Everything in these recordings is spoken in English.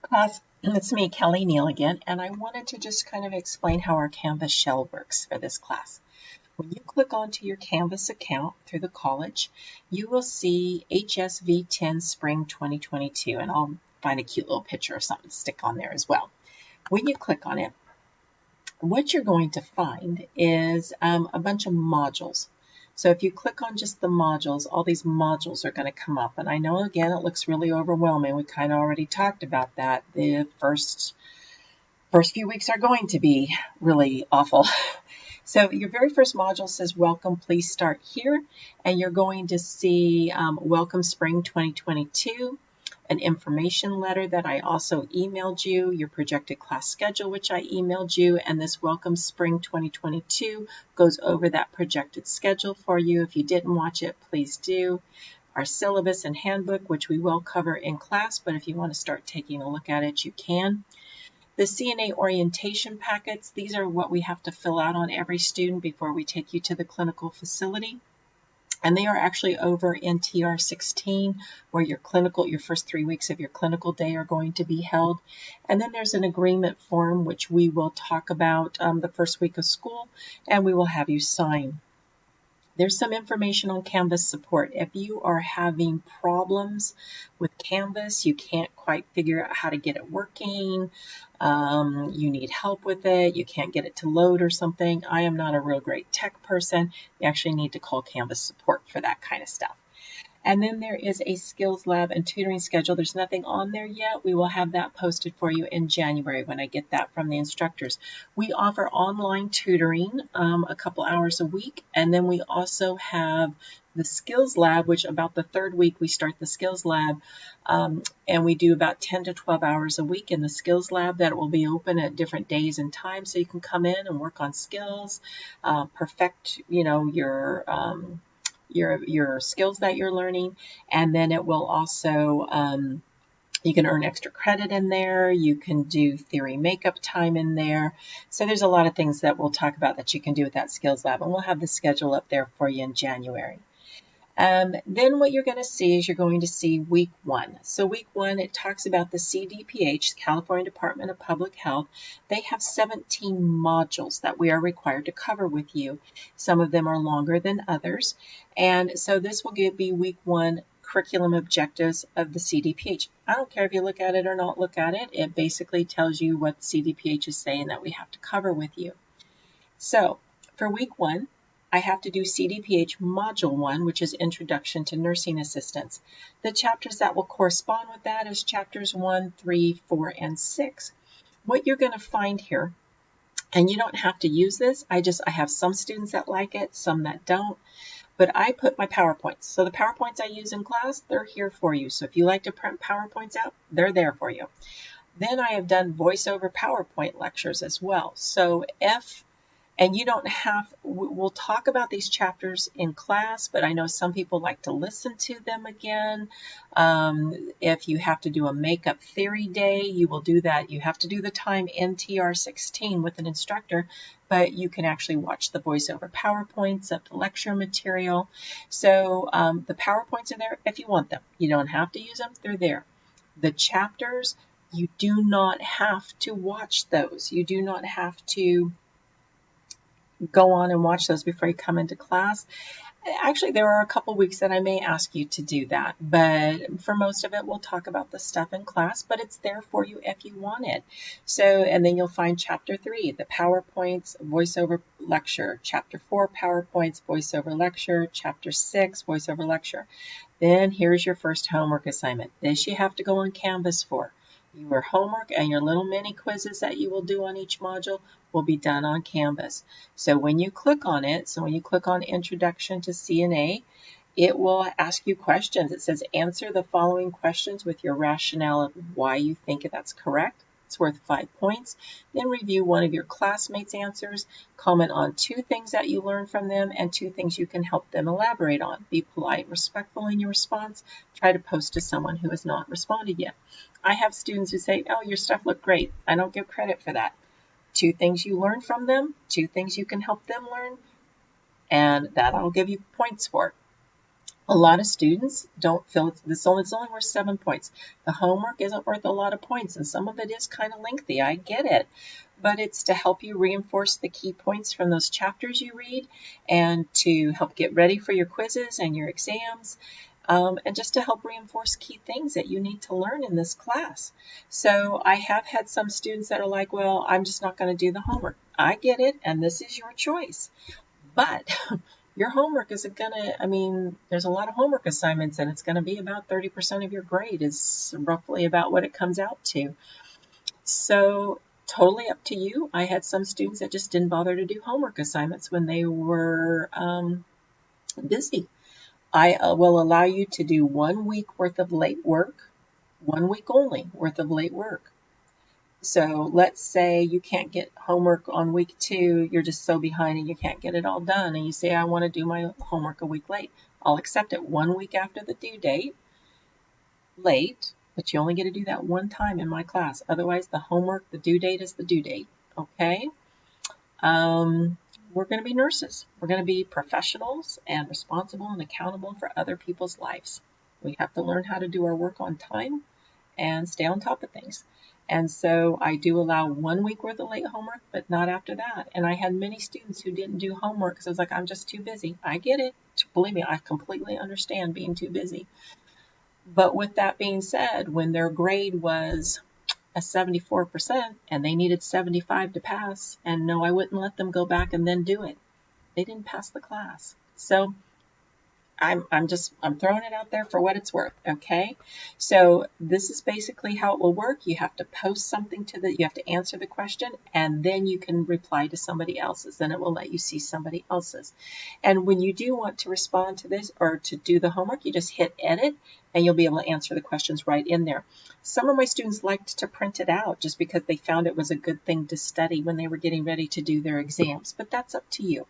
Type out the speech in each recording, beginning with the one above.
Class, it's me, Kelly Neal again, and I wanted to just kind of explain how our Canvas shell works for this class. When you click onto your Canvas account through the college, you will see HSV10 Spring 2022, and I'll find a cute little picture or something to stick on there as well. When you click on it, what you're going to find is a bunch of modules. So if you click on just the modules, all these modules are going to come up. And I know, again, it looks really overwhelming. We kind of already talked about that. The first few weeks are going to be really awful. So your very first module says, welcome, please start here. And you're going to see Welcome Spring 2022. An information letter that I also emailed you, your projected class schedule, which I emailed you, and this Welcome Spring 2022 goes over that projected schedule for you. If you didn't watch it, please do. Our syllabus and handbook, which we will cover in class, but if you want to start taking a look at it, you can. The CNA orientation packets, these are what we have to fill out on every student before we take you to the clinical facility. And they are actually over in TR16, where your first 3 weeks of your clinical day are going to be held. And then there's an agreement form, which we will talk about the first week of school, and we will have you sign. There's some information on Canvas support. If you are having problems with Canvas, you can't quite figure out how to get it working, you need help with it, you can't get it to load or something, I am not a real great tech person. You actually need to call Canvas support for that kind of stuff. And then there is a skills lab and tutoring schedule. There's nothing on there yet. We will have that posted for you in January when I get that from the instructors. We offer online tutoring a couple hours a week. And then we also have the skills lab, which about the third week we start the skills lab. And we do about 10 to 12 hours a week in the skills lab that will be open at different days and times. So you can come in and work on skills, perfect, your skills that you're learning, and then it will also you can earn extra credit in there. You can do theory makeup time in there. So there's a lot of things that we'll talk about that you can do with that skills lab, and we'll have the schedule up there for you in January. Then what you're going to see is you're going to see week 1. So week 1, it talks about the CDPH, California Department of Public Health. They have 17 modules that we are required to cover with you. Some of them are longer than others. And so this will be week 1 curriculum objectives of the CDPH. I don't care if you look at it or not look at it. It basically tells you what CDPH is saying that we have to cover with you. So for week 1, I have to do CDPH Module 1, which is Introduction to Nursing Assistants. The chapters that will correspond with that is chapters 1, 3, 4, and 6. What you're going to find here, and you don't have to use this, I have some students that like it, some that don't, but I put my PowerPoints. So the PowerPoints I use in class, they're here for you. So if you like to print PowerPoints out, they're there for you. Then I have done voiceover PowerPoint lectures as well. So and you don't have, we'll talk about these chapters in class, but I know some people like to listen to them again. If you have to do a makeup theory day, you will do that. You have to do the time in TR16 with an instructor, but you can actually watch the voiceover PowerPoints of the lecture material. So the PowerPoints are there if you want them. You don't have to use them, they're there. The chapters, you do not have to watch those. You do not have to go on and watch those before you come into class. Actually, there are a couple weeks that I may ask you to do that, but for most of it, we'll talk about the stuff in class, but it's there for you if you want it. So, and then you'll find chapter 3, the PowerPoints, voiceover lecture, chapter 4, PowerPoints, voiceover lecture, chapter 6, voiceover lecture. Then here's your first homework assignment. This you have to go on Canvas for. Your homework and your little mini quizzes that you will do on each module will be done on Canvas. So when you click on it, when you click on Introduction to CNA, it will ask you questions. It says, answer the following questions with your rationale of why you think that's correct. It's worth 5 points. Then review one of your classmates' answers. Comment on 2 things that you learned from them and 2 things you can help them elaborate on. Be polite and respectful in your response. Try to post to someone who has not responded yet. I have students who say, oh, your stuff looked great. I don't give credit for that. 2 things you learned from them, 2 things you can help them learn, and that I'll give you points for. A lot of students don't feel it's only worth 7 points. The homework isn't worth a lot of points, and some of it is kind of lengthy. I get it. But it's to help you reinforce the key points from those chapters you read and to help get ready for your quizzes and your exams. And just to help reinforce key things that you need to learn in this class. So I have had some students that are like, well, I'm just not going to do the homework. I get it, and this is your choice. But your homework isn't going to, I mean, there's a lot of homework assignments, and it's going to be about 30% of your grade is roughly about what it comes out to. So totally up to you. I had some students that just didn't bother to do homework assignments when they were busy. I will allow you to do 1 week worth of late work, 1 week only worth of late work. So let's say you can't get homework on week 2, you're just so behind and you can't get it all done, and you say, I want to do my homework a week late. I'll accept it 1 week after the due date, late, but you only get to do that one time in my class. Otherwise, the homework, the due date is the due date, okay? We're going to be nurses. We're going to be professionals and responsible and accountable for other people's lives. We have to learn how to do our work on time and stay on top of things. And so I do allow 1 week worth of late homework, but not after that. And I had many students who didn't do homework because I was like, I'm just too busy. I get it. Believe me, I completely understand being too busy. But with that being said, when their grade was a 74% and they needed 75 to pass, and no, I wouldn't let them go back and then do it. They didn't pass the class. So I'm throwing it out there for what it's worth, okay? So this is basically how it will work. You have to post something you have to answer the question, and then you can reply to somebody else's. Then it will let you see somebody else's. And when you do want to respond to this or to do the homework, you just hit edit, and you'll be able to answer the questions right in there. Some of my students liked to print it out just because they found it was a good thing to study when they were getting ready to do their exams, but that's up to you.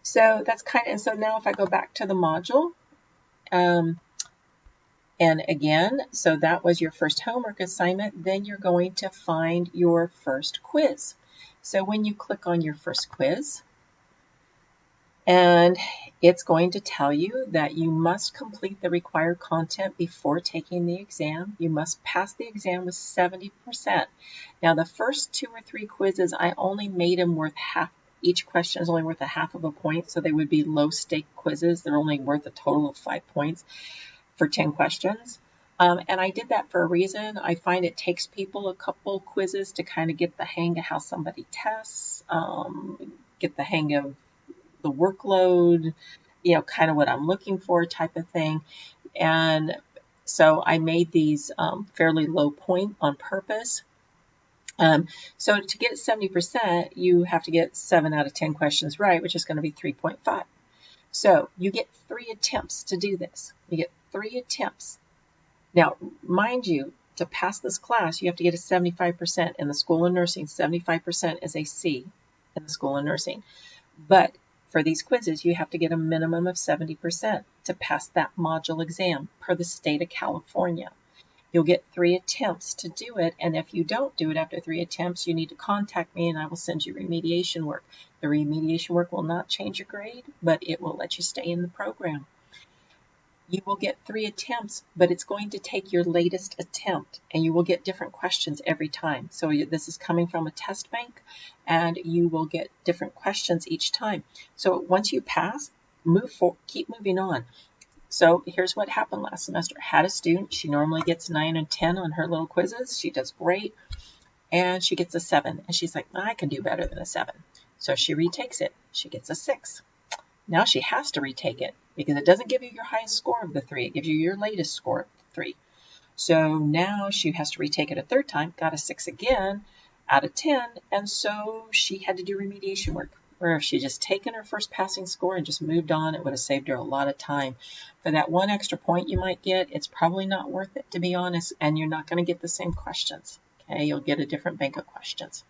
So that's and so now if I go back to the module, and again, so that was your first homework assignment, then you're going to find your first quiz. So when you click on your first quiz, and it's going to tell you that you must complete the required content before taking the exam. You must pass the exam with 70%. Now the first 2 or 3 quizzes, I only made them worth half. Each question is only worth a half of a point, so they would be low-stake quizzes. They're only worth a total of 5 points for 10 questions. And I did that for a reason. I find it takes people a couple quizzes to kind of get the hang of how somebody tests, get the hang of the workload, kind of what I'm looking for type of thing. And so I made these fairly low point on purpose. So to get 70%, you have to get 7 out of 10 questions right, which is going to be 3.5. So you get 3 attempts to do this. You get 3 attempts. Now, mind you, to pass this class, you have to get a 75% in the School of Nursing. 75% is a C in the School of Nursing. But for these quizzes, you have to get a minimum of 70% to pass that module exam per the state of California. You'll get 3 attempts to do it, and if you don't do it after 3 attempts, you need to contact me and I will send you remediation work. The remediation work will not change your grade, but it will let you stay in the program. You will get 3 attempts, but it's going to take your latest attempt, and you will get different questions every time. So this is coming from a test bank, and you will get different questions each time. So once you pass, keep moving on. So here's what happened last semester. I had a student, she normally gets 9 and 10 on her little quizzes. She does great, and she gets a 7. And she's like, I can do better than a 7. So she retakes it. She gets a 6. Now she has to retake it because it doesn't give you your highest score of the 3. It gives you your latest score of the 3. So now she has to retake it a 3rd time, got a 6 again out of 10, and so she had to do remediation work. Where if she just taken her first passing score and just moved on, it would have saved her a lot of time. For that 1 extra point you might get, it's probably not worth it, to be honest, and you're not going to get the same questions. Okay, you'll get a different bank of questions.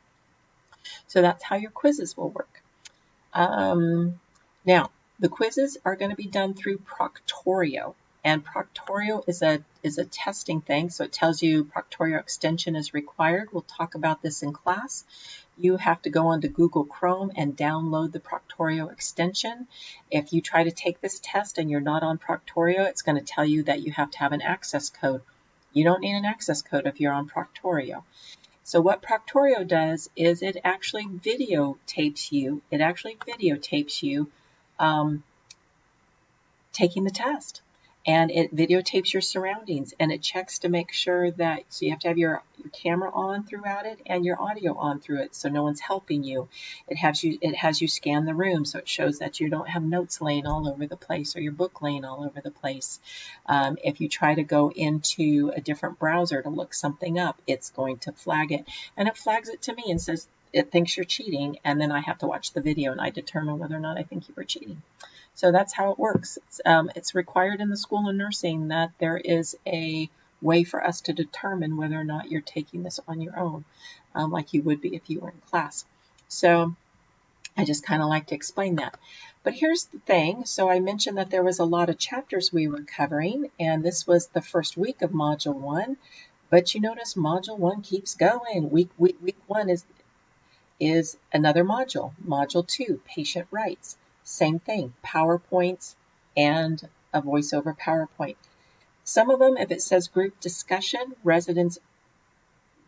So that's how your quizzes will work. Now, the quizzes are going to be done through Proctorio. And Proctorio is a testing thing, so it tells you Proctorio extension is required. We'll talk about this in class. you have to go onto Google Chrome and download the Proctorio extension. If you try to take this test and you're not on Proctorio, it's going to tell you that you have to have an access code. You don't need an access code if you're on Proctorio. So what Proctorio does is it actually videotapes you. It actually videotapes you taking the test. And it videotapes your surroundings, and it checks to make sure that, so you have to have your camera on throughout it and your audio on through it, so no one's helping you. It has you scan the room, so it shows that you don't have notes laying all over the place or your book laying all over the place. If you try to go into a different browser to look something up, it's going to flag it, and it flags it to me and says it thinks you're cheating, and then I have to watch the video and I determine whether or not I think you were cheating. So that's how it works. It's required in the School of Nursing that there is a way for us to determine whether or not you're taking this on your own, like you would be if you were in class. So I just kind of like to explain that. But here's the thing. So I mentioned that there was a lot of chapters we were covering, and this was the first week of Module 1. But you notice Module 1 keeps going. Week 1 is another module. Module 2, Patient Rights. Same thing, PowerPoints and a voiceover PowerPoint. Some of them, if it says group discussion, residents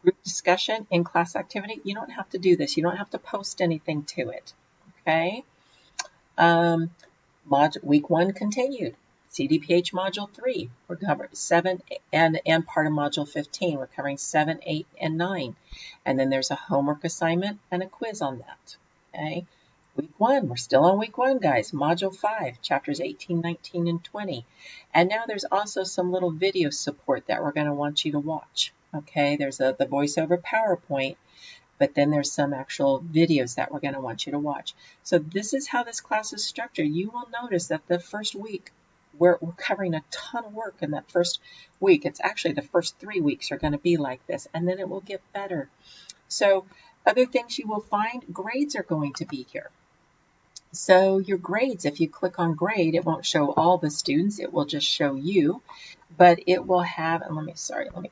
group discussion in class activity, you don't have to do this. You don't have to post anything to it. Okay. Week 1 continued. CDPH Module 3, we're covering 7 and part of Module 15. We're covering 7, 8, and 9. And then there's a homework assignment and a quiz on that. Okay. Week 1, we're still on week 1, guys. Module 5, chapters 18, 19, and 20. And now there's also some little video support that we're going to want you to watch. Okay, there's the voiceover PowerPoint, but then there's some actual videos that we're going to want you to watch. So this is how this class is structured. You will notice that the first week, we're covering a ton of work in that first week. It's actually the first 3 weeks are going to be like this, and then it will get better. So other things you will find, grades are going to be here. So your grades, if you click on grade, it won't show all the students, it will just show you, but it will have, and let me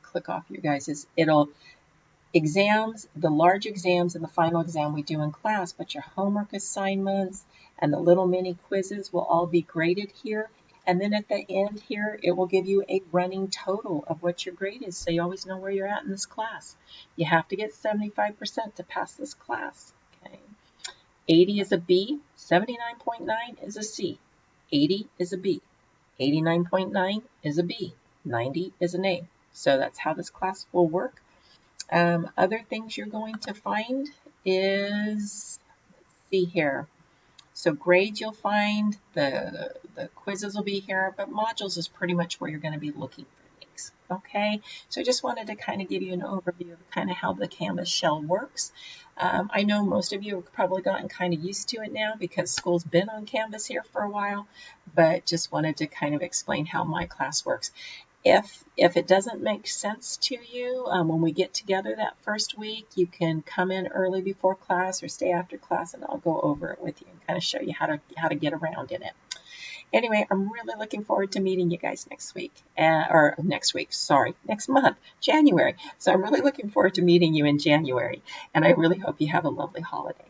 click off you guys, it'll exams, the large exams and the final exam we do in class, but your homework assignments and the little mini quizzes will all be graded here. And then at the end here, it will give you a running total of what your grade is, so you always know where you're at in this class. You have to get 75% to pass this class. Okay. 80 is a B, 79.9 is a C, 80 is a B, 89.9 is a B, 90 is an A. So that's how this class will work. Other things you're going to find is, let's see here. So grades you'll find, the quizzes will be here, but modules is pretty much where you're going to be looking for things. Okay, so I just wanted to kind of give you an overview of kind of how the Canvas shell works. I know most of you have probably gotten kind of used to it now because school's been on Canvas here for a while, but just wanted to kind of explain how my class works. If it doesn't make sense to you, when we get together that first week, you can come in early before class or stay after class, and I'll go over it with you and kind of show you how to get around in it. Anyway, I'm really looking forward to meeting you guys next month, January. So I'm really looking forward to meeting you in January, and I really hope you have a lovely holiday.